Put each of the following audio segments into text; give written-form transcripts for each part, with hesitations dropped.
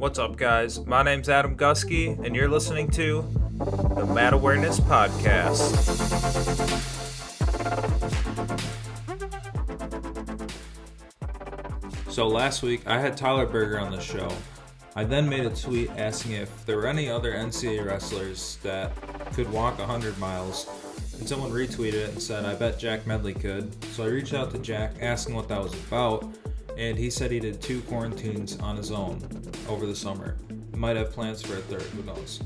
What's up, guys? My name's Adam Gusky, and you're listening to the Mat Awareness Podcast. So last week, I had Tyler Berger on the show. I then made a tweet asking if there were any other NCAA wrestlers that could walk 100 miles, and someone retweeted it and said, I bet Jack Medley could. So I reached out to Jack asking what that was about, and he said he did 2 quarantines on his own over the summer. He might have plans for a third, who knows.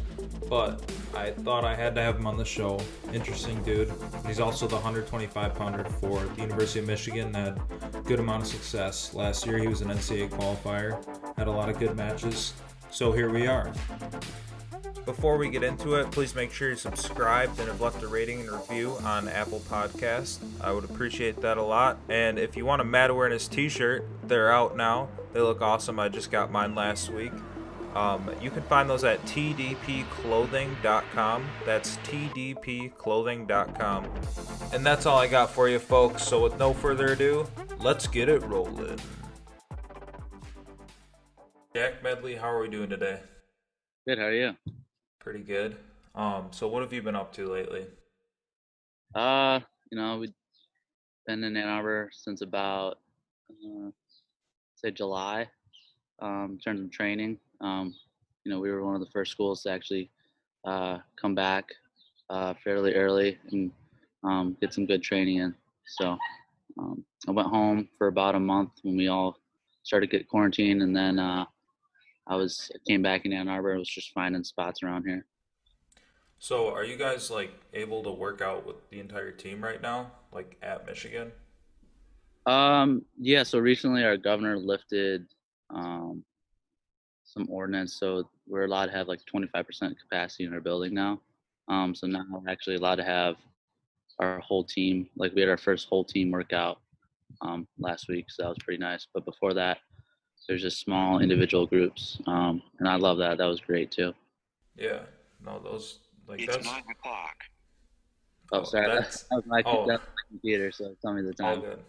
But I thought I had to have him on the show. Interesting dude. He's also the 125-pounder for the University of Michigan. Had a good amount of success. Last year he was an NCAA qualifier. Had a lot of good matches. So here we are. Before we get into it, please make sure you're subscribed and have left a rating and review on Apple Podcasts. I would appreciate that a lot. And if you want a Mat Awareness t-shirt, they're out now. They look awesome. I just got mine last week. You can find those at tdpclothing.com. That's tdpclothing.com. And that's all I got for you, folks. So with no further ado, let's get it rolling. Jack Medley, how are we doing today? Good, how are you? Pretty good. So what have you been up to lately? We've been in Ann Arbor since about say July, in terms of training. We were one of the first schools to actually come back fairly early and get some good training in. So I went home for about a month when we all started to get quarantined, and then I came back in Ann Arbor and was just finding spots around here. So are you guys able to work out with the entire team right now, at Michigan? Yeah, so recently our governor lifted some ordinance, so we're allowed to have 25% capacity in our building now. So now we're actually allowed to have our whole team, we had our first whole team workout last week, so that was pretty nice. But before that, there's just small individual groups, and I love that. That was great too. Yeah. No, those It's that's 9 o'clock. Oh, sorry, that's that was my oh, computer, so tell me the all time. good.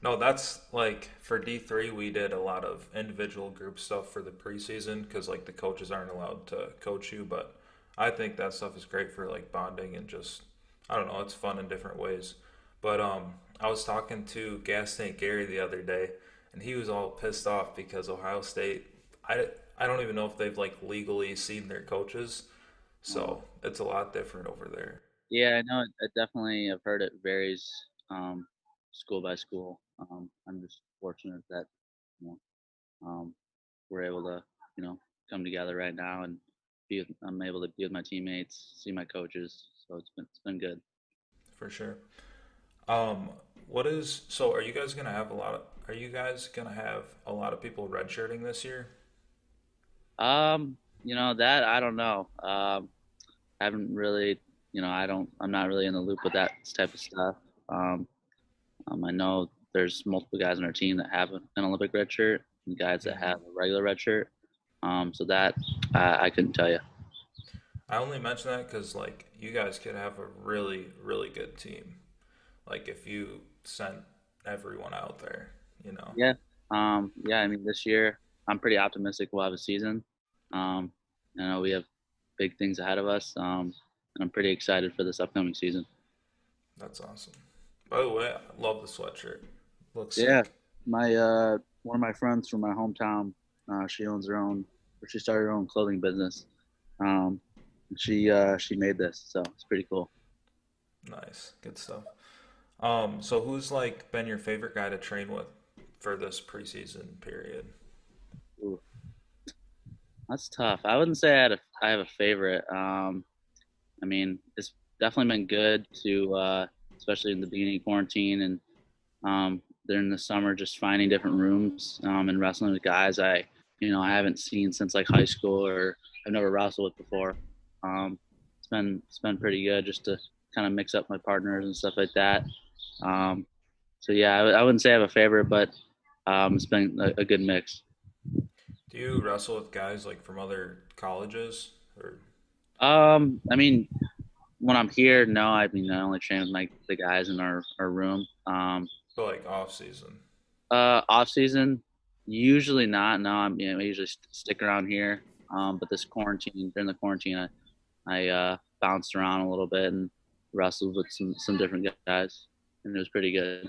No, that's for D3 we did a lot of individual group stuff for the preseason because the coaches aren't allowed to coach you, but I think that stuff is great for bonding and just I don't know, it's fun in different ways. But I was talking to Gas Tank Gary the other day and he was all pissed off because Ohio State I don't even know if they've legally seen their coaches. So it's a lot different over there. Yeah, I know. I definitely have heard it varies school by school. I'm just fortunate that you know, we're able to come together right now and I'm able to be with my teammates, see my coaches. So it's been good. For sure. What is so? Are you guys gonna have a lot of people redshirting this year? That I don't know. I haven't really, I'm not really in the loop with that type of stuff. Um, I know there's multiple guys on our team that have an Olympic red shirt and guys that Hmm. have a regular red shirt. So that I couldn't tell you. I only mention that because you guys could have a really really good team. If you sent everyone out there, you know. Yeah. Yeah. I mean, this year I'm pretty optimistic we'll have a season. Um, I know we have big things ahead of us. And I'm pretty excited for this upcoming season. That's awesome. By the way, I love the sweatshirt. Looks Yeah. sick. My one of my friends from my hometown, she owns her own, or she started her own clothing business. Um, she made this, so it's pretty cool. Nice, good stuff. So who's been your favorite guy to train with for this preseason period? Ooh, that's tough. I wouldn't say I have a favorite. I mean, it's definitely been good to, especially in the beginning of quarantine and during the summer, just finding different rooms and wrestling with guys I haven't seen since high school or I've never wrestled with before. It's been pretty good just to kind of mix up my partners and stuff like that. Um, so yeah, I wouldn't say I have a favorite, but it's been a good mix. Do you wrestle with guys from other colleges or I mean, when I'm here, no, I mean I only train with the guys in our room. for off season? Off season, Usually not. No, I usually stick around here. But this quarantine, during the quarantine, I bounced around a little bit and wrestled with some different guys, and it was pretty good.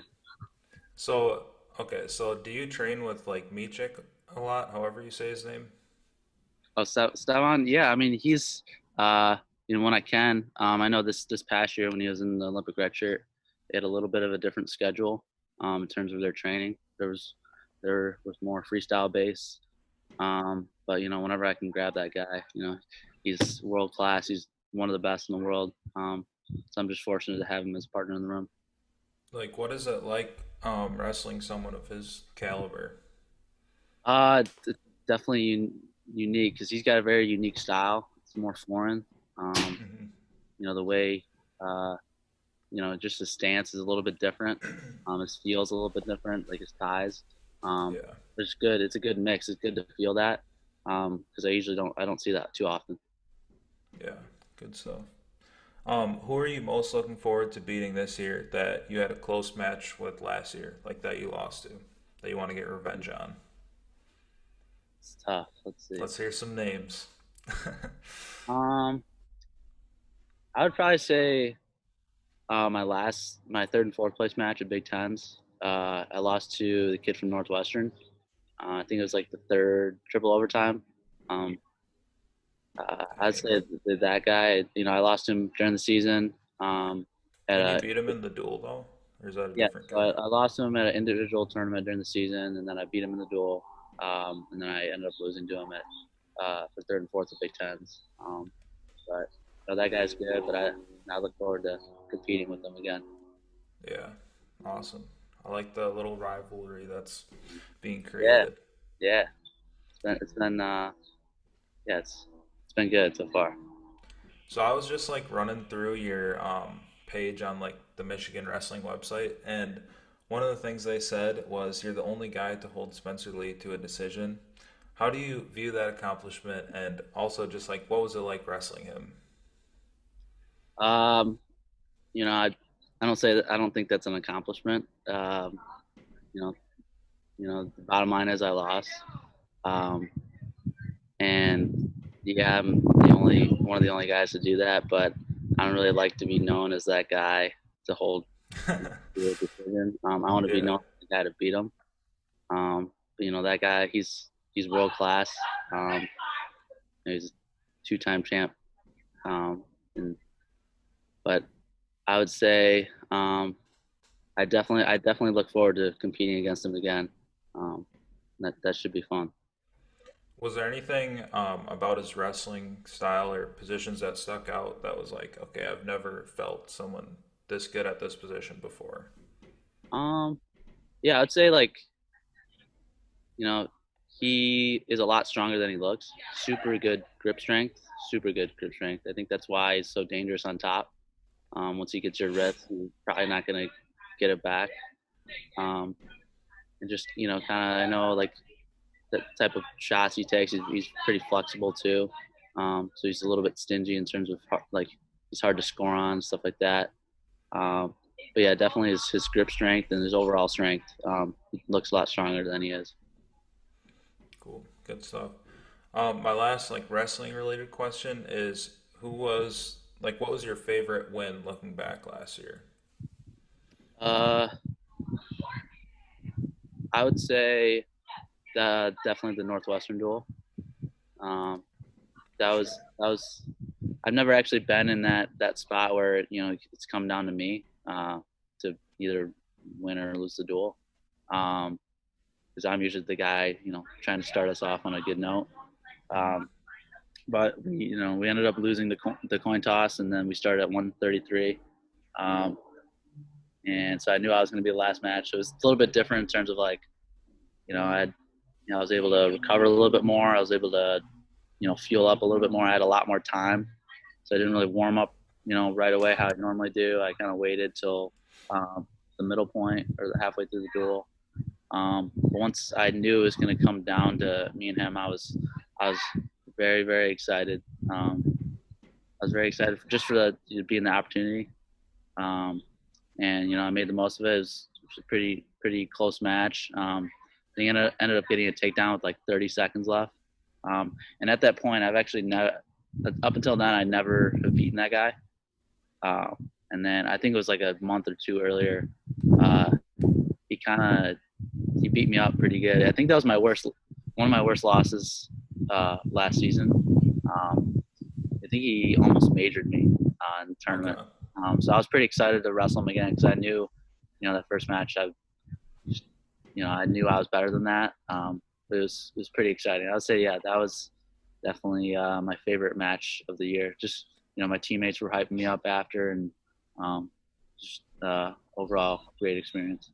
So, okay, so do you train with like Michik a lot, however you say his name? Oh, Stevan, yeah, I mean uh when I can. I know this past year when he was in the Olympic red shirt, they had a little bit of a different schedule in terms of their training. There was more freestyle based. But whenever I can grab that guy, he's world class. He's one of the best in the world. So I'm just fortunate to have him as a partner in the room. Like, what is it like wrestling someone of his caliber? Definitely unique because he's got a very unique style. It's more foreign. Um, Hmm. the way, uh, just his stance is a little bit different. His feels a little bit different, like his ties. Um, Yeah, it's good. It's a good mix. It's good to feel that because I don't see that too often. yeah, good stuff. Who are you most looking forward to beating this year that you had a close match with last year, like that you lost to, that you want to get revenge on? It's tough. Let's see. Let's hear some names. Um, I would probably say my third and fourth place match at Big Tens. I lost to the kid from Northwestern. I think it was like the third triple overtime. Um, I'd Dang. say that guy. I lost him during the season. At Didn't you a beat him in the duel though? Or is that a Yeah, different so guy? I lost him at an individual tournament during the season, and then I beat him in the duel. And then I ended up losing to him at for third and fourth at Big Tens. But that guy's good. But I look forward to competing with him again. Yeah, awesome. I like the little rivalry that's being Yeah, created. yeah. It's been yeah, it's been good so far. So I was just like running through your page on like the Michigan wrestling website, and one of the things they said was you're the only guy to hold Spencer Lee to a decision. How do you view that accomplishment, and also just like what was it like wrestling him? Um, I don't say that. I don't think that's an accomplishment. You know, the bottom line is I lost. Um, and yeah, I'm the only one of the only guys to do that. But I don't really like to be known as that guy to hold the decision. I want to be Yeah, known as the guy to beat him. But, that guy, he's world class. Um, he's a two-time champ. Um, and but I would say I definitely look forward to competing against him again. Um, that should be fun. was there anything about his wrestling style or positions that stuck out that was like, okay, I've never felt someone this good at this position before? Um, yeah, I'd say like you know he is a lot stronger than he looks. Super good grip strength. Super good grip strength. I think that's why he's so dangerous on top. Once he gets your wrist, he's probably not gonna get it back. Um, and just kind of I know like the type of shots he takes. He's pretty flexible too. So he's a little bit stingy in terms of like he's hard to score on stuff like that. Um, but yeah, definitely his grip strength and his overall strength he looks a lot stronger than he is. Cool, good stuff. My last like wrestling related question is who was like what was your favorite win looking back last year? Uh, I would say definitely the Northwestern duel. Um, that was I've never actually been in that spot where it's come down to me to either win or lose the duel. Because I'm usually the guy trying to start us off on a good note. Hmm. Um, but we ended up losing the coin toss, and then we started at 133. Um, and so I knew I was going to be the last match. So it was a little bit different in terms of like I was able to recover a little bit more. I was able to fuel up a little bit more. I had a lot more time, so I didn't really warm up right away how I normally do. I kind of waited till the middle point or halfway through the duel. But once I knew it was going to come down to me and him, I was very very excited. I was very excited just for being the opportunity. Um, and I made the most of it. It was a pretty close match. He ended up getting a takedown with like 30 seconds left. And at that point, I've actually never, up until then, I never have beaten that guy. And then I think it was like a month or two earlier, uh, he kind of he beat me up pretty good. I think that was one of my worst losses last season. I think he almost majored me in the tournament. Okay. So I was pretty excited to wrestle him again because I knew, that first match, I knew I was better than that. It was pretty exciting. I would say, yeah, that was definitely my favorite match of the year. Just my teammates were hyping me up after, and just overall great experience.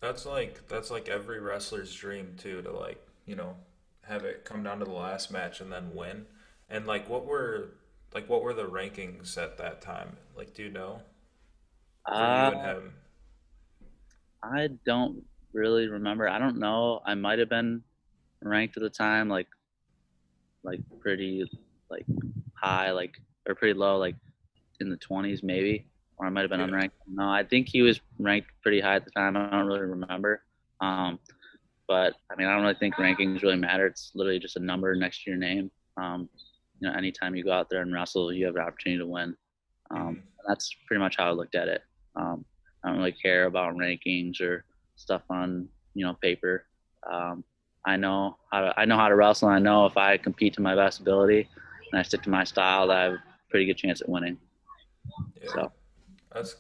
That's like every wrestler's dream too, to have it come down to the last match and then win. And what were the rankings at that time? Like, do you know, for you and Uh, him? I don't really remember. I don't know. I might have been ranked at the time, like pretty like high, like or pretty low, like in the 20s maybe, or I might have been Yeah. unranked. No, I think he was ranked pretty high at the time. I don't really remember. Um, but I mean, I don't really think rankings really matter. It's literally just a number next to your name. Um, anytime you go out there and wrestle, you have an opportunity to win. Hmm. And that's pretty much how I looked at it. I don't really care about rankings or stuff on paper. Um, I know how to wrestle. And I know if I compete to my best ability and I stick to my style, that I have a pretty good chance at winning. Yeah. So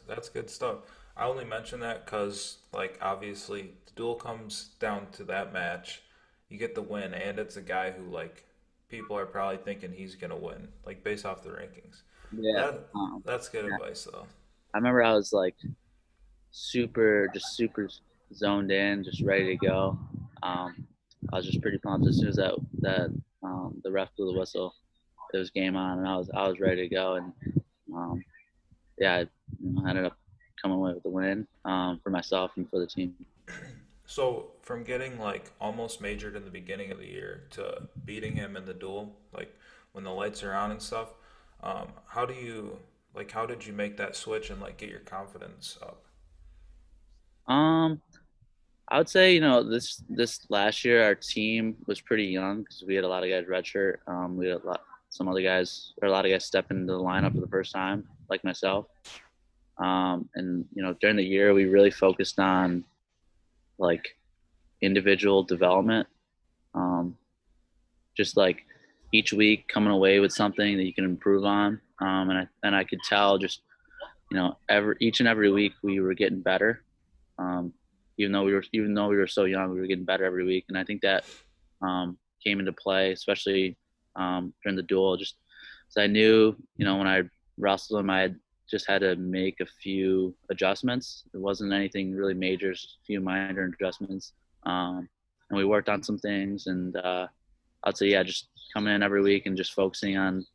That's good stuff. I only mention that because, like, obviously, the duel comes down to that match. You get the win, and it's a guy who, like, people are probably thinking he's gonna win, like, based off the rankings. yeah, That that's good yeah. advice, though. I remember I was like super zoned in, just ready to go. I was just pretty pumped as soon as that the ref blew the whistle. It was game on, and I was ready to go. And um, yeah, I ended up coming away with the win for myself and for the team. So, from getting like almost majored in the beginning of the year to beating him in the duel, like when the lights are on and stuff, how did you make that switch and like get your confidence up? Um, I would say this last year our team was pretty young because we had a lot of guys redshirt. We had a lot of guys step into the lineup for the first time, like myself. And during the year we really focused on like individual development. Um, just like each week coming away with something that you can improve on. And I could tell just every each and every week we were getting better. Um, even though we were so young, we were getting better every week, and I think that came into play, especially during the duel. Just so I knew, when I wrestled him, I just had to make a few adjustments. It wasn't anything really major, just a few minor adjustments. And we worked on some things, and I'd say, yeah, just coming in every week and just focusing on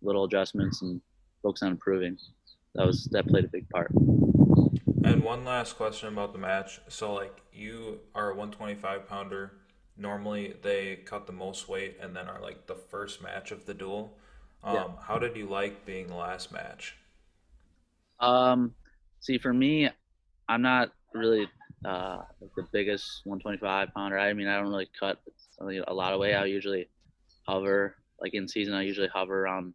little adjustments and focusing on improving. That played a big part. And one last question about the match. So, like, you are a 125 pounder. Normally, they cut the most weight and then are like the first match of the duel. Yeah. How did you like being the last match? Um, See, for me, I'm not really like the biggest 125 pounder. I mean, I don't really cut a lot of weight. I usually hover, like in season, I usually hover around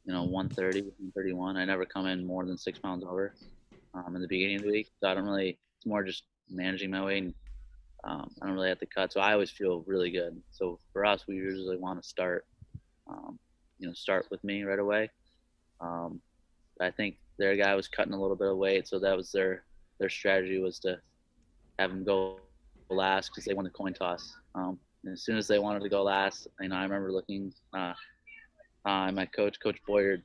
130, 131. I never come in more than 6 pounds over in the beginning of the week. So I don't really. It's more just managing my weight. And, I don't really have to cut, so I always feel really good. So for us, we usually want to um, start with me right away. Um, I think their guy was cutting a little bit of weight, so that was their strategy was to have him go last because they won the coin toss. And as soon as they wanted to go last, I remember looking my Coach Boyer.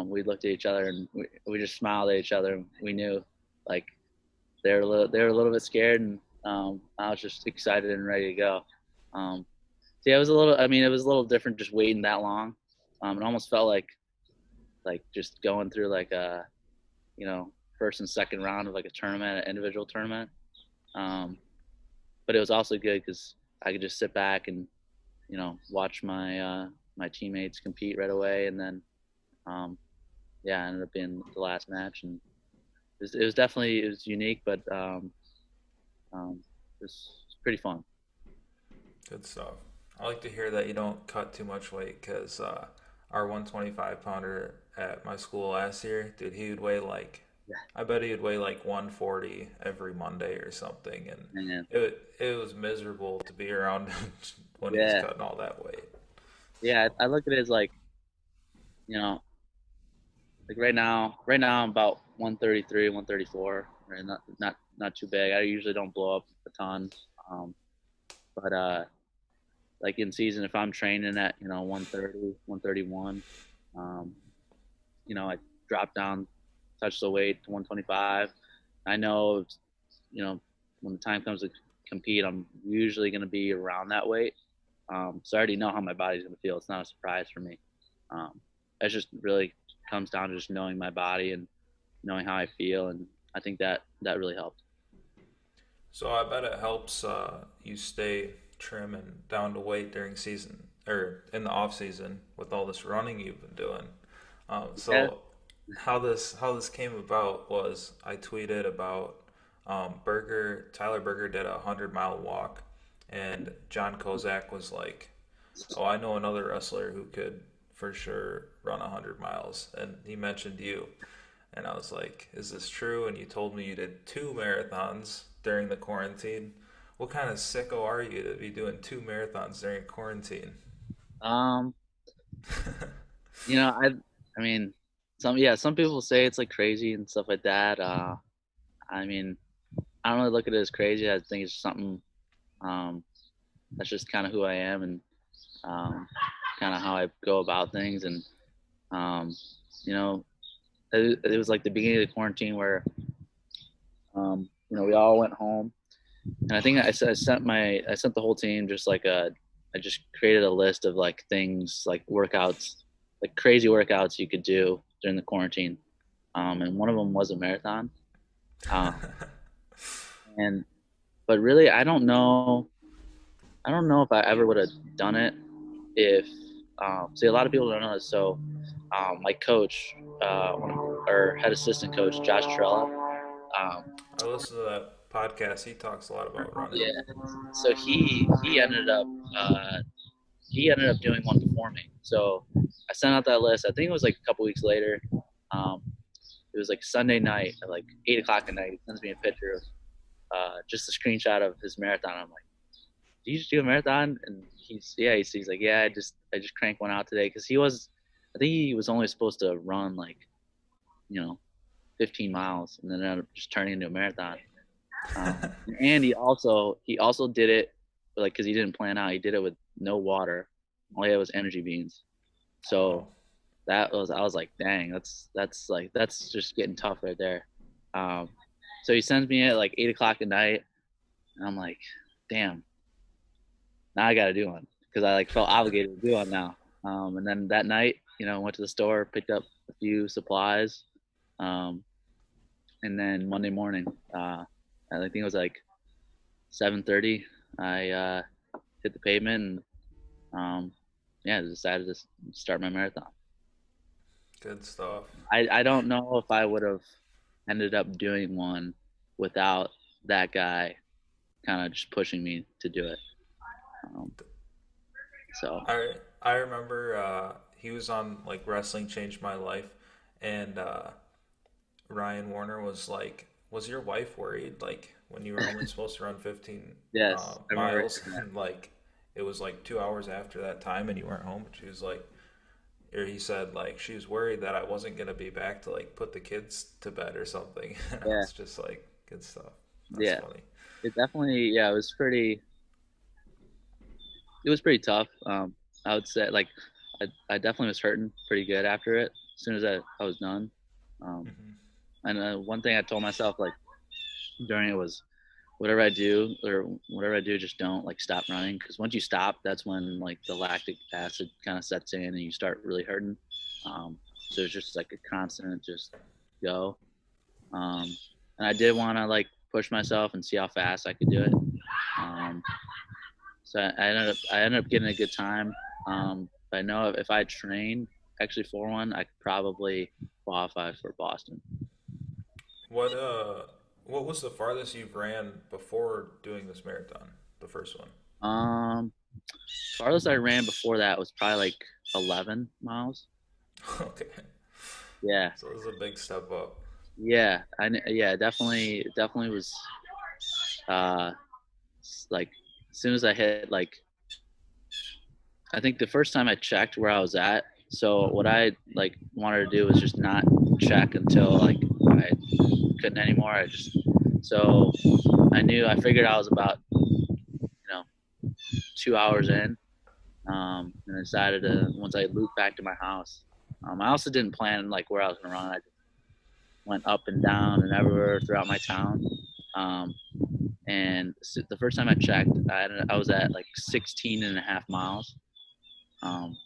We looked at each other and we just smiled at each other. And we knew like they were a little bit scared, and I was just excited and ready to go. So yeah, it was a little. I mean, it was a little different just waiting that long. It almost felt like just going through like a first and second round of like a tournament, an individual tournament. Um, but it was also good because I could just sit back and watch my teammates compete right away, and then um, yeah, I ended up being the last match, and it was definitely it was unique, but it was pretty fun. Good stuff. I like to hear that you don't cut too much weight because our 125 pounder at my school last year, dude, he would weigh like, Yeah, I bet he would weigh like 140 every Monday or something, and man. it was miserable to be around him when he was Yeah, cutting all that weight. yeah. I look at it as like, you know, like right now I'm about 133, 134. Right, not too big. I usually don't blow up a ton. Um, but like in season, if I'm training at 130, 131, um, I drop down, touch the weight to 125. I know, when the time comes to compete, I'm usually going to be around that weight. So I already know how my body's going to feel. It's not a surprise for me. Um, it just really comes down to just knowing my body and knowing how I feel, and I think that really helped. So I bet it helps you stay trim and down to weight during season or in the off season with all this running you've been doing. Yeah. So how this came about was I tweeted about Tyler Berger did a 100-mile walk, and John Kozak was like, "Oh, I know another wrestler who could for sure run 100 miles," and he mentioned you. And I was like, "Is this true?" And you told me you did two marathons during the quarantine. What kind of sicko are you to be doing two marathons during quarantine? Um, you know, I mean, some people say it's like crazy and stuff like that. I mean, I don't really look at it as crazy. I think it's something um that's just kind of who I am, and um kind of how I go about things. And um, you know, it was like the beginning of the quarantine where we all went home, and I think I sent the whole team just like I just created a list of like things like workouts, like crazy workouts you could do during the quarantine. And one of them was a marathon. Um, and but really, I don't know if I ever would have done it if see, a lot of people don't know this. So my coach, our head assistant coach, Josh Trella, um, I listen to that podcast. He talks a lot about running. yeah, so uh, he ended up doing one before me. So I sent out that list. I think it was like a couple weeks later. Um, it was like Sunday night at like 8 o'clock at night. He sends me a picture of just a screenshot of his marathon. I'm like, "Did you just do a marathon?" And he's like, "Yeah, I just cranked one out today," because I think he was only supposed to run like you know 15 miles, and then ended up just turning into a marathon. And he also did it like because he didn't plan out. He did it with no water. All he had was energy beans. So Wow. I was like, dang, that's just getting tough right there. Um, so he sends me at like 8 o'clock at night, and I'm like, damn, now I got to do one because I like felt obligated to do one now. And then that night, went to the store, picked up a few supplies, um, and then Monday morning, I think it was like 7:30, I hit the pavement and yeah, decided to start my marathon. Good stuff. I don't know if I would have ended up doing one without that guy kind of just pushing me to do it. Um, so I remember he was on like Wrestling Changed My Life, and Ryan Warner was like, "Was your wife worried like when you were only supposed to run 15 yes, I remember miles and like it was like 2 hours after that time and you weren't home?" She was like, or he said like she was worried that I wasn't gonna be back to like put the kids to bed or something. And I yeah, was just like, good stuff. That's yeah. funny. It definitely, yeah, it was pretty tough. I would say like I definitely was hurting pretty good after it. As soon as I was done. Um, Hmm. and one thing I told myself like during it was whatever I do, just don't like stop running, because once you stop, that's when like the lactic acid kind of sets in and you start really hurting. So it's just like a constant just go. Um, and I did want to like push myself and see how fast I could do it. Um, so I ended up getting a good time. But I know if I trained actually for one, I could probably qualify for Boston. What uh what was the farthest you've ran before doing this marathon? The first one. Farthest I ran before that was probably like 11 miles. Okay. Yeah, So it was a big step up. yeah, yeah, definitely was uh like as soon as I hit like I think the first time I checked where I was at. So what I like wanted to do was just not check until like I couldn't anymore. So I figured I was about 2 hours in, and I decided to once I looped back to my house. I also didn't plan like where I was gonna run. I just went up and down and everywhere throughout my town. Um, and the first time I checked, I was at like 16 and a half miles.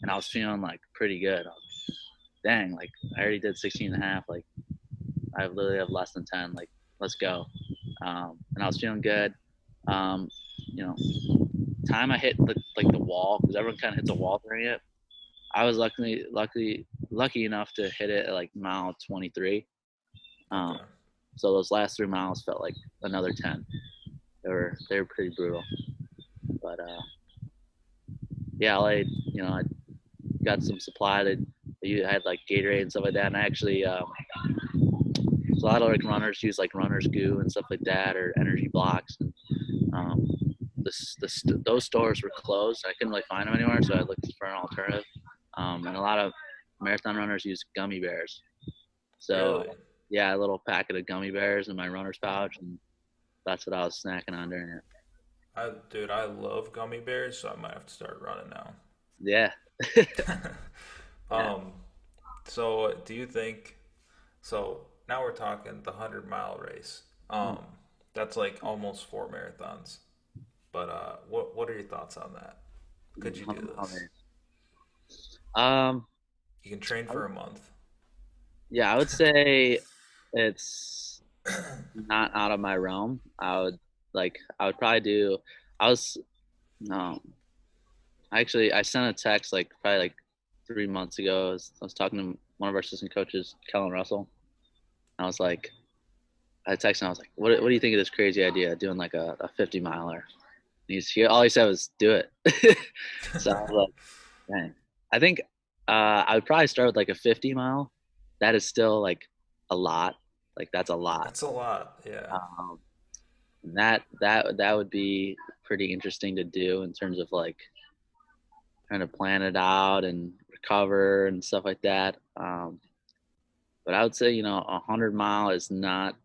And I was feeling like pretty good. I was like, dang, like I already did 16 and a half. Like I literally have less than 10. Like let's go. And I was feeling good. Um, you know, time I hit the wall because everyone kind of hits a wall during it. I was lucky enough to hit it at like mile 23. Um, Okay. so those last 3 miles felt like another 10. They were pretty brutal, but yeah, I got some supply that you had like Gatorade and stuff like that, and I actually so a lot of like runners use like runner's goo and stuff like that or energy blocks, and um, those stores were closed. I couldn't really find them anywhere, so I looked for an alternative. And a lot of marathon runners use gummy bears. So Really? yeah, a little packet of gummy bears in my runner's pouch, and that's what I was snacking on during it. Dude, I love gummy bears, so I might have to start running now. Yeah, yeah. Um, so do you think, so now we're talking the 100-mile race. That's like almost 4 marathons. But what are your thoughts on that? Could you do this? Um, You can train for a month. yeah, I would say it's not out of my realm. I would probably do. I was no, actually I sent a text like probably like 3 months ago. I was talking to one of our assistant coaches, Kellen Russell. And I was like, I texted him. I was like, what do you think of this crazy idea of doing like a 50 miler? All he said was do it. So I was like, dang. I think I would probably start with like a 50 mile. That is still like a lot. Like that's a lot. That's a lot. Yeah. Um, and that would be pretty interesting to do in terms of like trying to plan it out and recover and stuff like that. But I would say 100 mile is not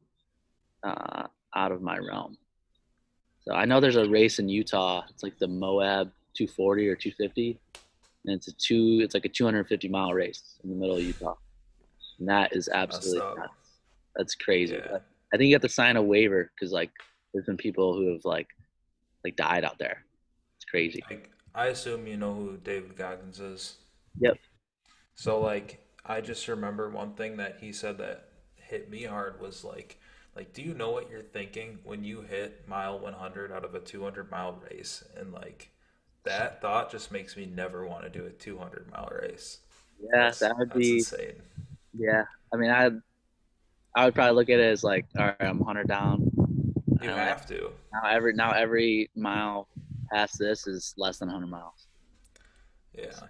uh, out of my realm. So I know there's a race in Utah. It's like the Moab 240 or 250, and it's like a 250-mile race in the middle of Utah, and that is Messed absolutely up. nuts. That's crazy. Yeah. I think you have to sign a waiver because like there's been people who have like died out there. It's crazy. Like, I assume you know who David Goggins is. Yep. So like I just remember one thing that he said that hit me hard was like do you know what you're thinking when you hit mile 100 out of a 200-mile race, and like that thought just makes me never want to do a 200-mile race. Yeah, that would That's be. insane. Yeah, I mean, I would probably look at it as like, all right, I'm 100 down. You And like have to. now every mile past this is less than 100 miles. Yeah.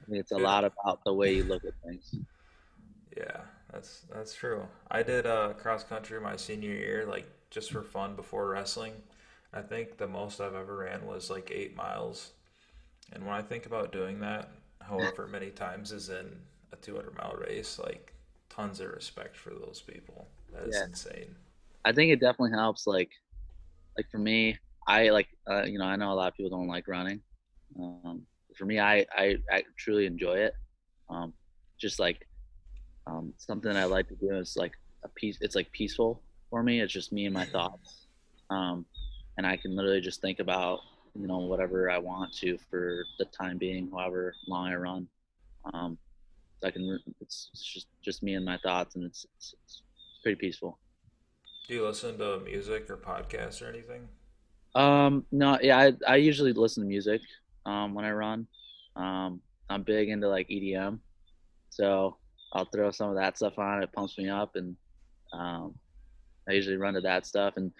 I mean, it's a Dude, lot about the way you look at things. yeah, that's true. I did cross country my senior year, like just for fun before wrestling. I think the most I've ever ran was like 8 miles. And when I think about doing that, however many times is in a 200-mile race, like tons of respect for those people. That is Yeah, insane. I think it definitely helps. Like for me, I like I know a lot of people don't like running. For me, I truly enjoy it. Um, just like something I like to do is like a peace. It's like peaceful for me. It's just me and my thoughts, um, and I can literally just think about whatever I want to for the time being, however long I run. Um, so I can. It's just me and my thoughts, and it's pretty peaceful. Do you listen to music or podcasts or anything? No, yeah, I usually listen to music when I run. I'm big into like EDM, so I'll throw some of that stuff on. It pumps me up, and um, I usually run to that stuff. And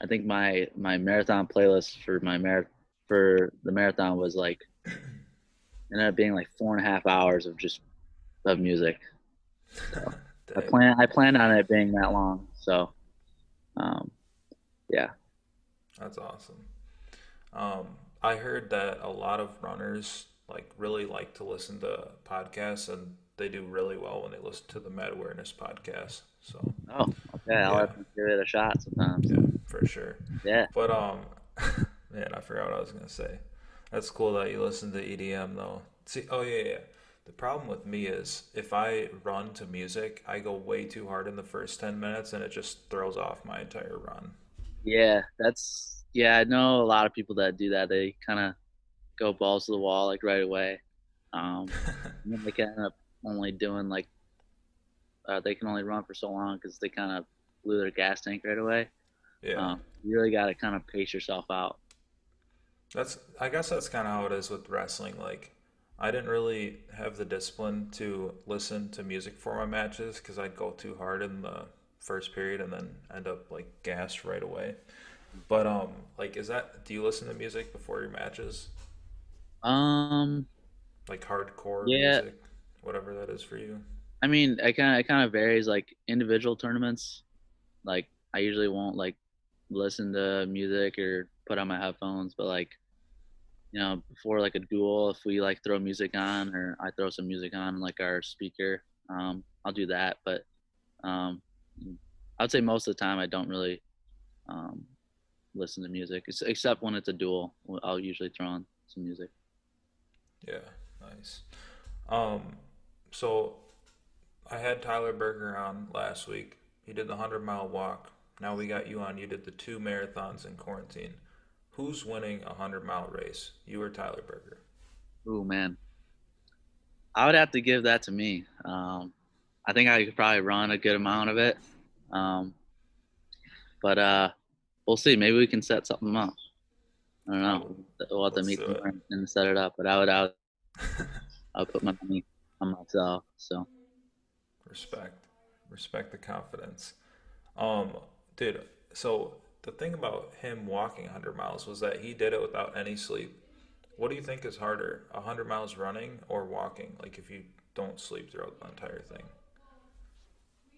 I think my marathon playlist for for the marathon was like ended up being like 4.5 hours of just of music. So Dang, I planned on it being that long. So um, yeah. that's awesome. Um, I heard that a lot of runners like really like to listen to podcasts, and they do really well when they listen to the Med Awareness podcast. So Oh, okay. I'll yeah, have to give it a shot sometimes. yeah, for sure. Yeah. But man, I forgot what I was gonna say. That's cool that you listen to EDM though. See, oh yeah, yeah. The problem with me is if I run to music, I go way too hard in the first 10 minutes, and it just throws off my entire run. Yeah. Yeah. I know a lot of people that do that. They kind of go balls to the wall like right away. Um, and then they can end up only doing like they can only run for so long because they kind of blew their gas tank right away. Yeah. You really got to kind of pace yourself out. I guess that's kind of how it is with wrestling. Like, I didn't really have the discipline to listen to music for my matches because I'd go too hard in the first period and then end up like gassed right away. But like, do you listen to music before your matches? Um, Like hardcore yeah, music, whatever that is for you. I mean, it kind of varies. Like individual tournaments, like I usually won't like listen to music or put on my headphones, but like before like a duel, if we like throw music on or I throw some music on like our speaker, I'll do that. But um, I would say most of the time I don't really um, listen to music, except when it's a duel. I'll usually throw on some music. Yeah, nice. Um, so I had Tyler Berger on last week. He did the 100-mile walk. Now we got you on. You did the two marathons in quarantine. Who's winning a 100-mile race? You or Tyler Berger? Oh man, I would have to give that to me. I think I could probably run a good amount of it, um, but we'll see. Maybe we can set something up. I don't know. Oh, We'll have to let's meet do it. somewhere and set it up. But I would put my money on myself. So Respect. Respect the confidence. Um, dude, so the thing about him walking 100 miles was that he did it without any sleep. What do you think is harder, 100 miles running or walking? Like if you don't sleep throughout the entire thing?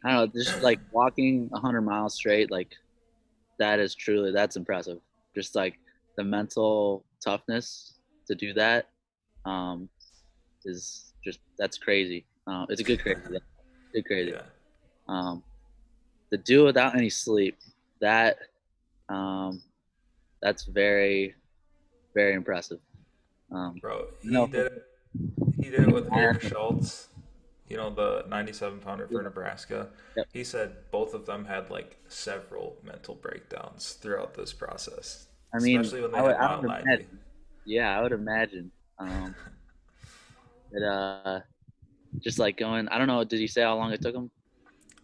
I don't know. Just like walking 100 miles straight, like that's impressive. Just like the mental toughness to do that um, is just that's crazy. It's a good crazy, yeah. Good crazy. Yeah. Um, to do without any sleep, that um, that's very impressive. Bro, You know, he did for it me, with I Eric have to, Schultz, the 97 pounder for yeah, Nebraska. yep. He said both of them had like several mental breakdowns throughout this process, I mean, especially when they hit I mile would 90. imagine. Yeah, I would imagine. That just like going. I don't know. Did he say how long it took him?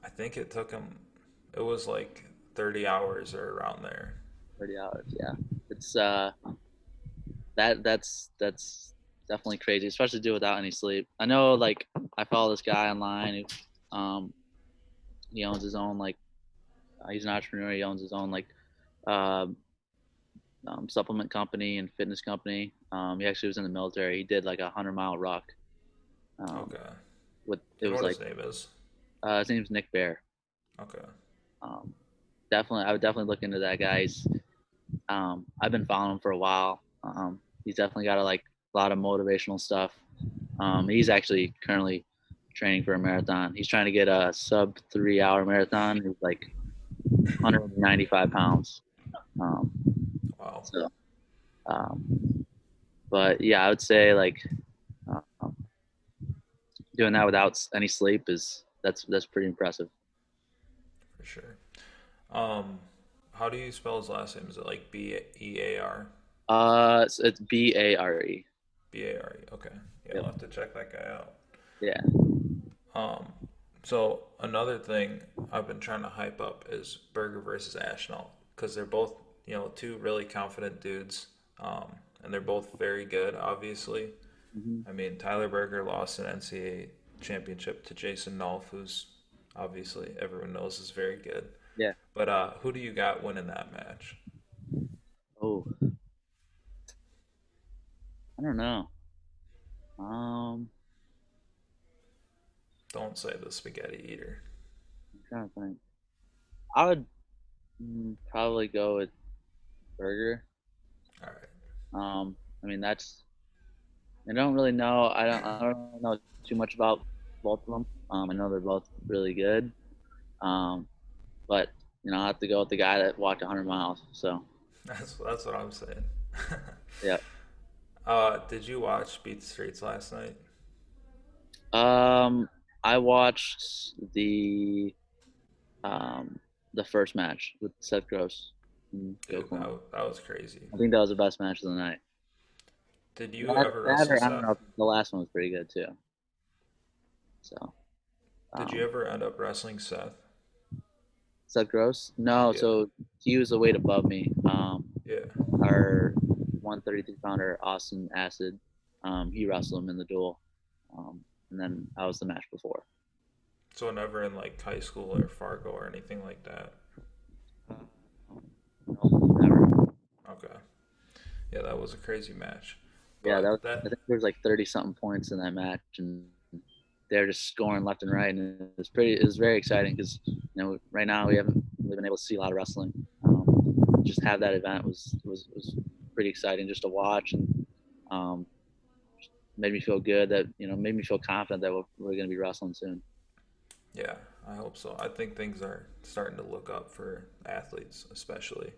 I think it was like 30 hours or around there. 30 hours. Yeah, it's that's definitely crazy, especially to do without any sleep. I know, like I follow this guy online who, he owns his own like he's an entrepreneur. He owns his own like um, supplement company and fitness company. He actually was in the military. He did like a 100-mile ruck. Um, Okay. with Do it you know was what like his name is? his name's Nick Bear. Okay. Um, definitely, I would definitely look into that guy. I've been following him for a while. He's definitely got a lot of motivational stuff. He's actually currently training for a marathon. He's trying to get a sub 3 hour marathon. He's like 195 pounds. Um, Wow. so, um, but yeah, I would say like um, doing that without any sleep is that's pretty impressive. For sure. Um, how do you spell his last name? Is it like Bear? It's Bare. Bare. Okay. Yeah, I'll Yep. have to check that guy out. Yeah. Um, so another thing I've been trying to hype up is Berger versus Ashnell because they're both, two really confident dudes. And they're both very good, obviously. Hmm. I mean, Tyler Berger lost an NCAA championship to Jason Nolf, who's obviously everyone knows is very good. Yeah. But who do you got winning that match? Oh, I don't know. Um, Don't say the spaghetti eater. I'm trying to think. I would probably go with burger. All right. I mean that's I don't really know. I don't really know too much about both of them. I know they're both really good. Um, but I have to go with the guy that walked 100 miles. So That's what I'm saying. yeah. Did you watch Beat the Streets last night? Um, I watched um the first match with Seth Gross and Joe Dude, Cool. that was crazy. I think that was the best match of the night. Did you That, ever that wrestle or I don't Seth? know. The last one was pretty good too. So Did you um, ever end up wrestling Seth? Seth Gross? No. Yeah. So he was a weight above me. Yeah. Our 133 pounder Austin Acid. He wrestled him in the duel, and then I was the match before. So never in like high school or Fargo or anything like that. No, never. Okay. Yeah, that was a crazy match. Yeah, But I that think there was like 30 something points in that match, and they're just scoring left and right, and it was very exciting because right now we haven't really been able to see a lot of wrestling. Just have that event was pretty exciting just to watch, and um, made me feel good that made me feel confident that we're going to be wrestling soon. yeah, I hope so. I think things are starting to look up for athletes, especially.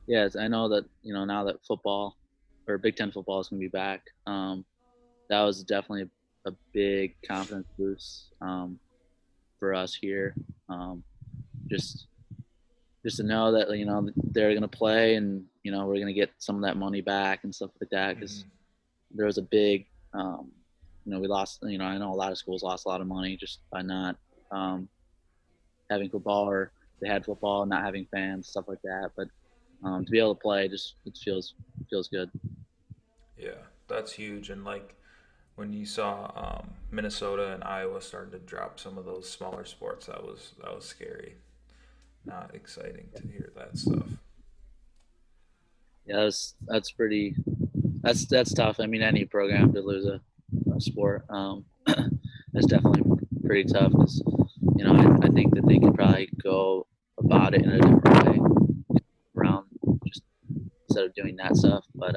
Yes, I know that now that football or Big Ten football is going to be back. That was definitely a big confidence boost for us here. Just just to know that they're going to play, and we're going to get some of that money back and stuff like that, because Hmm. there was a big we lost. I know a lot of schools lost a lot of money just by not um, having football, or they had football and not having fans, stuff like that. But to be able to play, just it feels good. Yeah, that's huge. And like when you saw Minnesota and Iowa starting to drop some of those smaller sports, that was scary. Not exciting to hear that stuff. Yeah, that's pretty. That's tough. I mean, any program to lose a sport, that's definitely pretty tough. Because I think that they could probably go about it in a different way around just instead of doing that stuff. But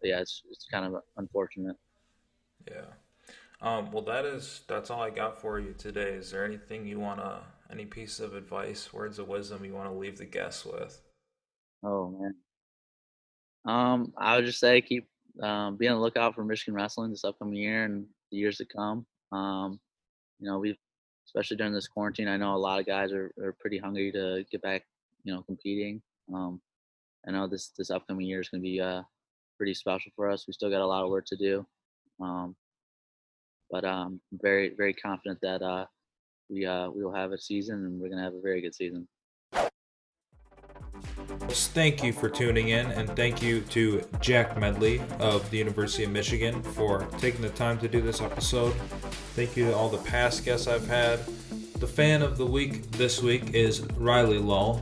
yeah, it's kind of unfortunate. Yeah. Well, that's all I got for you today. Is there anything any piece of advice, words of wisdom you wanna leave the guests with? Oh man. I would just say keep be on the lookout for Michigan wrestling this upcoming year and the years to come. We've especially during this quarantine, I know a lot of guys are pretty hungry to get back, competing. Um, I know this upcoming year is going to be pretty special for us. We still got a lot of work to do, um, but I'm very very confident that we will have a season, and we're going to have a very good season. Thank you for tuning in, and thank you to Jack Medley of the University of Michigan for taking the time to do this episode. Thank you to all the past guests I've had. The fan of the week this week is Riley Lull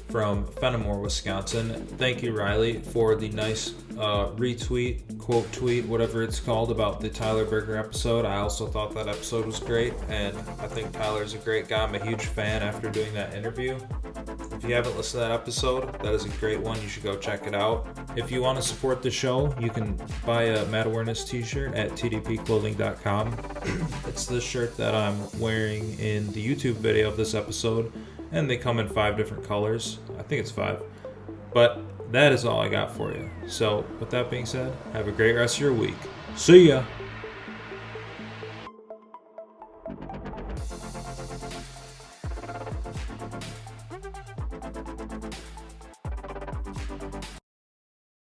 from Fenimore, Wisconsin. Thank you, Riley, for the nice retweet, quote tweet, whatever it's called, about the Tyler Berger episode. I also thought that episode was great, and I think Tyler's a great guy. I'm a huge fan after doing that interview. If you haven't listened to that episode, that is a great one. You should go check it out. If you want to support the show, you can buy a Mad Awareness t-shirt at tdpclothing.com. It's this shirt that I'm wearing in the YouTube video of this episode, and they come in 5 different colors. I think it's 5. But that is all I got for you. So with that being said, have a great rest of your week. See ya!